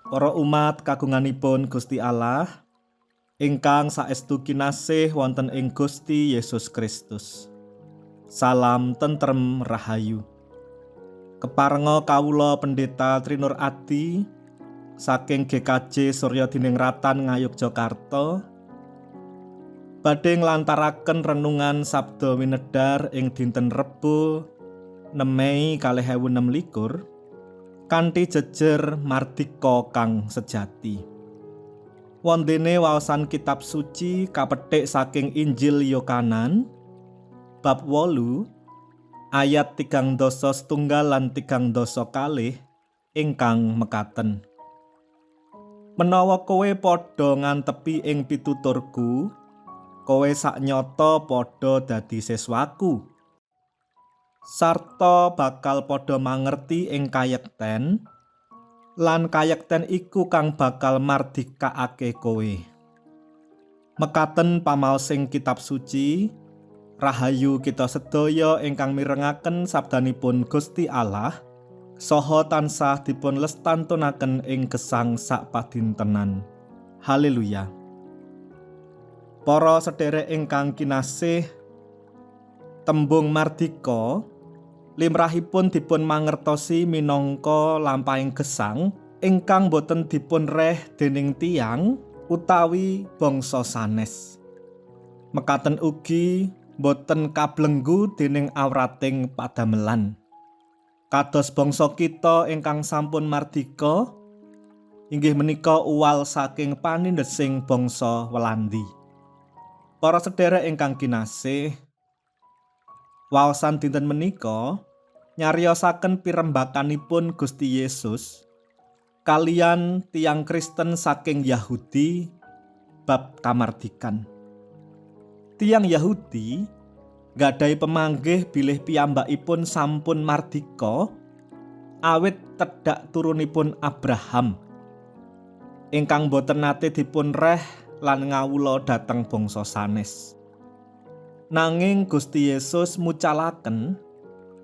Para umat kagunganipun Gusti Allah ingkang saestu kinasih wonten ing Gusti Yesus Kristus. Salam tentrem rahayu. Keparenga kawula Pendeta Trinur Adi saking GKJ Surya Dinengratan Ngayogyakarta badhe nglantaraken renungan Sabda Winedhar ing dinten Rebo 6 Mei 2026 kanthi jejer Mardika kang sejati. Wondene waosan kitab suci kapethik saking Injil Yohanan bab 8 ayat 3 setunggal lan 3 kalih ingkang mekaten. Menawa kowe padha ngantepi ing pituturku, kowe saknyata padha dadi siswaku. Sarta bakal padha mangerti ing kayekten lan kayekten iku kang bakal mardikakake kowe. Mekaten pamaosing kitab suci. Rahayu kita sedaya ingkang mirengaken sabdanipun Gusti Allah saha tansah dipun lestantunaken ing gesang sakpadintenan. Haleluya. Para sedherek ingkang kinasih, tembung mardika limrahipun dipun mangertosi minangka lampahing gesang ingkang boten dipun reh dening tiyang utawi bangsa sanes. Mekaten ugi boten kablenggu dening awrating padamelan. Kados bangsa kita ingkang sampun mardika inggih menika uwal saking panindesing bangsa Welandi. Para sedherek ingkang kinasih, waosan dinten menika nyariosaken pirembakanipun Gusti Yesus kaliyan tiyang Kristen saking Yahudi bab kamardikan. Tiyang Yahudi nggadhahi pamanggih bilih piyambakipun sampun mardika awit tedhak turunipun Abraham ingkang boten nate dipun reh lan ngawula dhateng bangsa sanes. Nanging Gusti Yesus mucalaken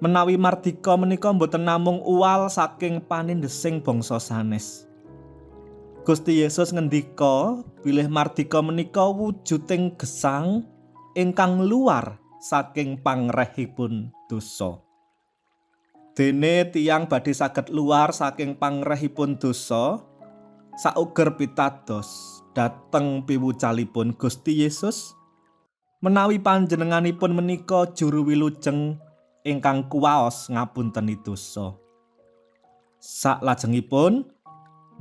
menawi mardika menika boten namung uwal saking panindesing bangsa sanes. Gusti Yesus ngendika bilih mardika menika wujuding gesang ingkang luar saking pangrehipun dosa. Dene tiyang badhe saged luar saking pangrehipun dosa sauger pitados dhateng piwucalipun Gusti Yesus menawi panjenenganipun menika juru wilujeng ingkang kuwaos ngapunteni dosa. Saklajengipun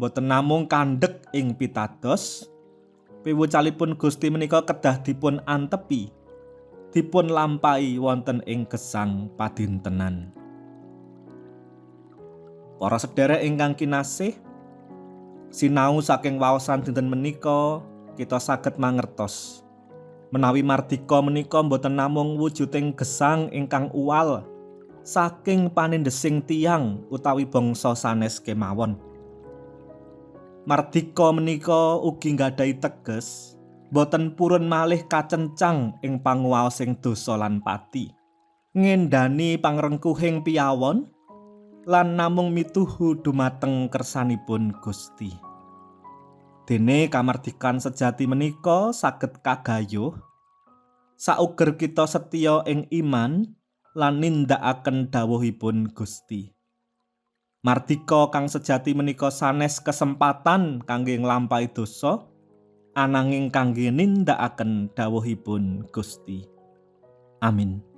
boten namung kandhek ing pitados, piwucalipun Gusti menika kedah dipun antepi, dipun lampahi wonten ing gesang padintenan. Para sedherek ingkang kinasih, sinau saking waosan dinten menika kita saged mangertos menawi mardika menika boten namung wujuding gesang ingkang uwal saking panindesing tiyang utawi bangsa sanes kemawon. Mardika menika ugi nggadhahi teges boten purun malih kacencang ing panguwaosing dosa lan pati, ngendhani pangrengkuhing piyawon lan namung mituhu dumateng kersanipun Gusti. Dene kamardikan sejati menika saged kagayuh sauger kita setya ing iman lan nindakaken dawuhipun Gusti. Mardika kang sejati menika sanes kesempatan kangge nglampahi dosa ananging kangge nindakaken dawuhipun Gusti. Amin.